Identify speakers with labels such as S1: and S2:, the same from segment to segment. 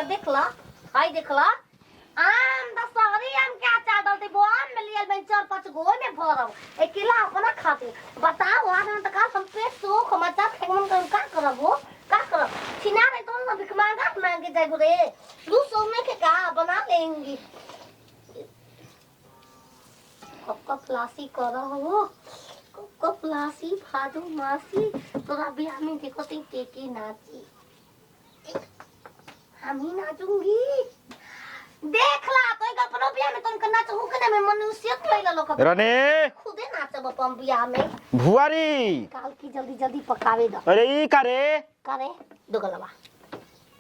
S1: है देखला हाय देखला आम दशहरी आम के अचार डालते वो आम में लियल मैं 4-5 गो में भरब एक किलो अपना खाते बताओ आदमी त का हम पेट सुख मचा फेमन कर का करबो का करब छिना रे तो ना भिख मांगा मांगे जाइबो रे 200 में के का बना लेंगी कप प्लासी करहो कप प्लासी भादो मासी तोरा बियाह में देखो ते के नाची हम ही नाचूंगी देखला तो अपनो बियाह में तन नाचू के में मनुष्यत लइला लोग
S2: रानी
S1: खुदे नाचब अपन बियाह में
S2: भुआरी
S1: काल की जल्दी जल्दी पकावे द
S2: अरे ई करे
S1: दोगलवा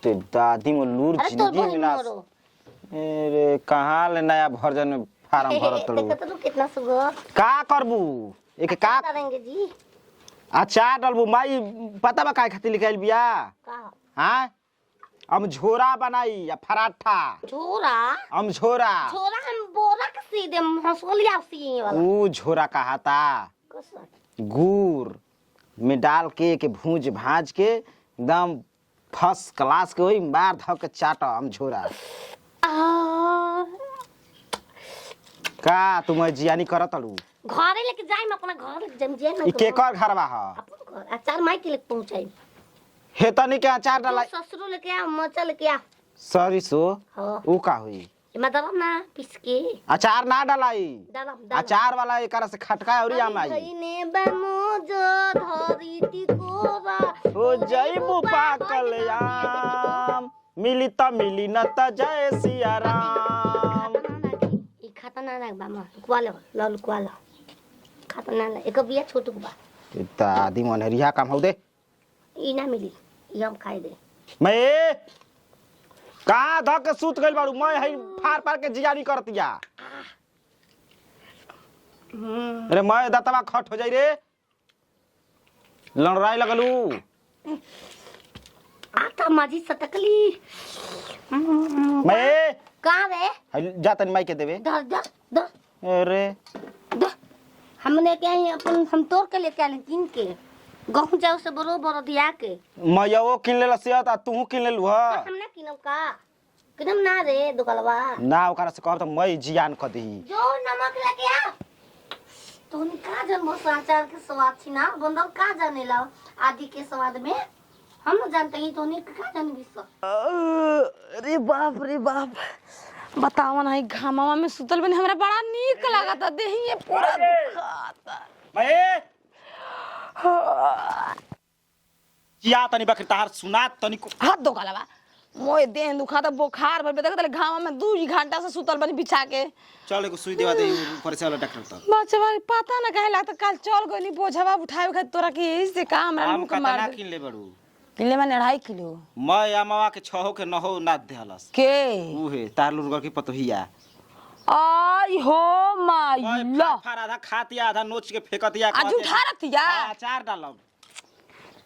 S2: ते दादी में लूर जिंदगी मिला अरे कहां ले नया वर्जन में फार्म भरत लो
S1: देखत कितना सुगर
S2: का करबू एक का
S1: करेंगे जी
S2: अचार डालबू माई पता बा काय खातिर लिखाइल बिया
S1: का
S2: हां हम झोरा बनाई या पराठा
S1: झोरा
S2: हम झोरा
S1: हम बोरा के सीधे हंसोलिया सी वाला
S2: वो झोरा कहा था गुड़ में डाल के भूंज भाज के एकदम फर्स्ट क्लास के वही मार धो के चाटा हम झोरा का तुम जियानी करत अलू
S1: घरे लेके जाई मैं अपना घर लेके जाई जे
S2: ई केकर घरवा ह
S1: अपन घर अचार माई के लेके पहुंचाई
S2: हे तनी के अचार डाला
S1: ससुर लेके आ मचा लेके आ
S2: सॉरी सो
S1: हां
S2: ऊ का हुई
S1: मतलब ना पिस के
S2: अचार ना डालाई
S1: डालम
S2: अचार वाला एकरा से खटका औरी आम आई
S1: ने बमोज धरी तिकोरा
S2: हो जइबू पाकल आम मिली त मिली न त जय सिया राम
S1: ई खाता ना लाग बामा कुआलो लल कुआलो खाता ना लाग एक बिया छोटू बा
S2: त आदि मनहरिया काम हौ दे
S1: ई ना मिली ई हम खाई दे
S2: मैं कहां धक के सूत गइल बाड़ू मैं हई फार फार के जियानी करतिया अरे मैं दतवा खट हो जाई रे लड़ाई लगलू
S1: आटा माजी सटकली
S2: मैं
S1: कहां रे
S2: हई जा तनी माई के देवे
S1: धर द
S2: अरे
S1: हमने क्या अपन हम तोड़ के लेके आले किन के गहूं जाओ से बरोबर दिया के
S2: मयओ किन ले लसियत आ तू किन ले लुहा
S1: हमने किनम का किनम ना रे दुगलवा
S2: ना ओकरा से कहब त मैं जियान क दी
S1: जो नमक लेके आ तो का जन मसाचार के स्वाद छी ना बंदर का जाने ला आदि के स्वाद में हम न जानते ही तो ने का जाने विश्व
S3: अरे बाप बताओ ना घामावा में सुतल बने हमरा बड़ा नीक लागता देहिए पूरा दुखाता
S2: मैं जिया तनी बकरी तार सुना तनी को
S3: हाथ दो गलवा मोए देह दुखाता बुखार भर देखत घामा में 2 घंटा से सुतल बनी बिछा के
S2: चल एगो सुई देवा दे ऊपर से वाला डॉक्टर त
S3: बच्चा पता ना काहे लागता कल चल गनी बोझवा उठावे खातिर तोरा के इससे का हमरा
S2: हम
S3: मुंह
S2: कतना
S3: मार
S2: किन ले बड़ू
S3: किले में 2.5 किलो
S2: मैं अमावा के 6 के 9 नाद देहलस
S3: के
S2: उहे तारलुरगर की पतोहिया
S3: आई हो माई ला
S2: फार आधा खातिया आधा नोच के फेकतिया
S3: आज उठा रखतिया
S2: अचार डालब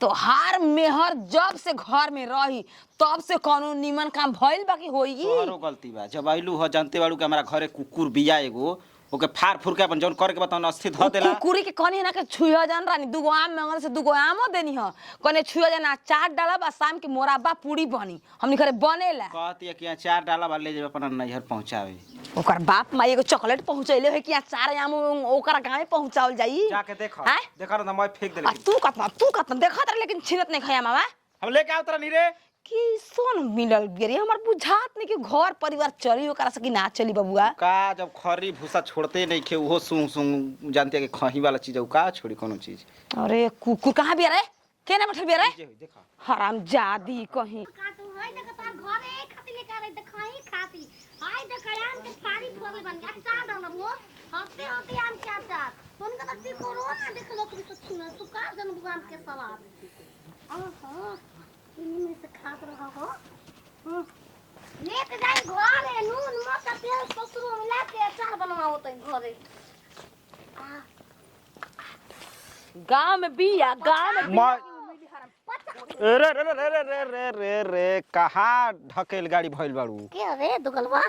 S3: तो हार मेहर जब से घर में रही तब से कोनो निमन काम भइल बाकी होई
S2: तोहरो गलती बा जब आइलू हो जानते बाड़ू के हमरा घरे कुकुर बिया एगो ओके फार फुर के अपन जौन करे के बताओ अस्थिर ध देला
S3: कुकुरी के कनी ना के छुइया जान रानी 2 आम मंगल से 2 आमो देनी ह कने छुइया जान अचार डालब आ शाम के मोराबा पूरी बनी हमनी घरे बनेला
S2: कहतिया कि अचार डालब आ ले जे अपन नैहर पहुंचावे
S3: ओकर बाप माई एगो चॉकलेट पहुंचैले है कि अचार आम ओकर गांव पहुंचावल जाई
S2: जाके देख
S3: हैं?
S2: देखा ना मैं फेंक देले
S3: तू कतना देखत रह लेकिन छिनत नहीं खाया मामा
S2: हम लेके आवतरा नी रे
S3: की सोन मिलल गेरी हमर बुझात नहीं कि घर परिवार चली ओकरा से कि ना चली बबुआ
S2: का जब खरी भूसा छोड़ते नहीं खे उहो सुंग सुंग जानते कि खही वाला चीज का छोड़ी कोनो चीज
S3: अरे कुकुर कहां बिया रे केने बैठल बिया रे
S2: देखा
S3: हराम जादी कहीं
S1: काटू है ना तार घरे खाती लेके आ रे देखाई खाती हाय देखयान के फाड़ी फोड़ल बन अचार डालब वो हफ्ते हफ्ते आम के अचार फोन का तक कोरोना देख लो कि सुन सुका जन बुआम के सवाल ओहो इन्हीं में से खात रहा हो लेके जाई घरे नून मक्का तेल ससुरो मिला के अचार बनवाओ तो घरे
S3: गांव में बिया गांव में
S2: रे रे रे रे रे रे रे रे कहाँ ढकेल गाड़ी भइल बाड़ू
S1: के रे दुगलवा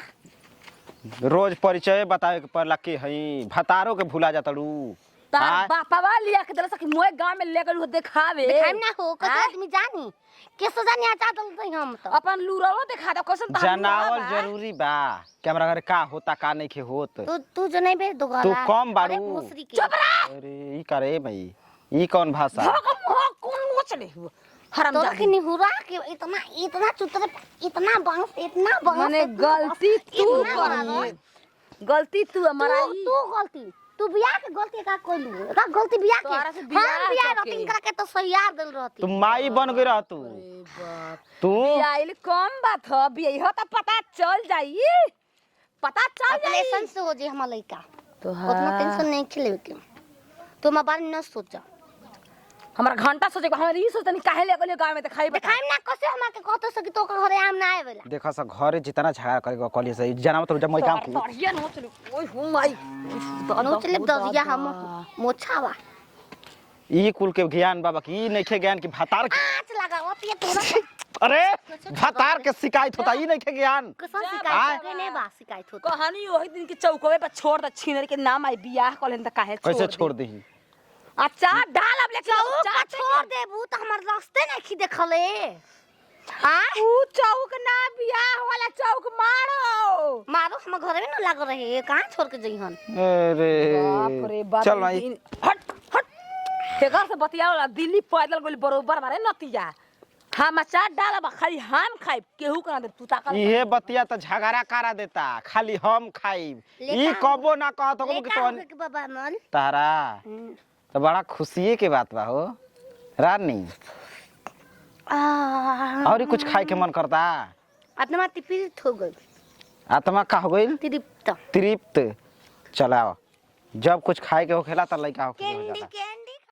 S2: रोज परिचय बतावे के पड़ला के हई भतारो के भुला जातड़ू
S3: तार बापा लिया के दलस कि मोए गांव में लेकर हो दिखावे
S1: दिखाइम ना हो कत आदमी जानी कैसे जानी आचा दल हम तो
S3: अपन लूरवा दिखा दो कैसन तार
S2: जनावल जरूरी बा कैमरा घर का होता का नहीं के होत
S1: तू जो नहीं बे दो गला
S2: तू कम बारू।
S1: अरे भोसरी के
S3: चुप रह
S2: अरे ई करे भाई ई कौन भाषा
S3: कौन मोचले हुआ हराम
S1: तो
S3: जादी
S1: कि निहुरा के इतना चुतरे इतना बांस
S3: माने गलती तू करी गलती तू हमारा
S1: तू गलती तू बियाह के गलती का कोइलू का गलती बियाह के
S3: तोहरा से
S1: हम
S3: बियाह
S1: बियाह
S3: करके।
S1: रतिन करा के तो सहियार दिल रहती
S2: तू माई बन गई रह तू तू
S3: आइल कम बात ह बियाह त पता चल जाई पता चल जाई
S1: टेंशन से हो जे हम लइका
S3: तो
S1: उतना टेंशन नहीं खेले के तू हमारे बारे में न सोचा
S3: हमरा घंटा सोचे को हमरा ई सोचतनी काहे ले गेलियो गांव में त खाई बता
S1: दिखाइम ना कसे हमरा के कहतो सकी तो के घरे आम ना आवेला
S2: देखा सा घरे जितना झगड़ा करे कॉलेज से जनाव तो जब मैं काम की
S3: बढ़िया नो चले ओए हो माई
S1: नो चले दरिया हम मोछावा
S2: ई कुल के ज्ञान बाबा की ई नइखे ज्ञान की भातार के
S1: आँच लगावत ये तोरा
S2: अरे भातार के शिकायत होता ई नइखे ज्ञान
S1: कसा
S2: आय।
S1: शिकायत के ने बा शिकायत होता
S3: कहानी ओही दिन के चौकवे पर छोड़ द छीनर के नाम आई बियाह कलेन त काहे छोड़
S2: कैसे छोड़ दही
S3: अच्छा डाल अब लेके
S1: चौक छोड़ देबू त हमर रास्ते नहीं खी देखले हां
S3: ऊ चौक ना बियाह वाला चौक मारो
S1: मारो हम घरे में न लाग रहे कहां छोड़ के जइहन
S2: अरे
S3: बाप रे बाप
S2: चल भाई
S3: हट हट तेगर से बतियावला दिल्ली पैदल गोली बरोबर मारे नतिया हम अचार डालब खाली हम खाइब केहू कना दे तू ताकल
S2: इहे बतिया त झगड़ा करा देता खाली हम खाइब ई कबो ना कहत हो कि तो
S1: के बाबा मन
S2: तारा तो बड़ा खुशिये के बात बा हो रानी और ही कुछ खाए के मन करता
S1: अपने मां तिपित हो गई
S2: आत्मा का हो गइल
S1: तिरिप्त
S2: तृप्त चलाओ जब कुछ खाए के होखेला त लइका हो
S1: कैंडी के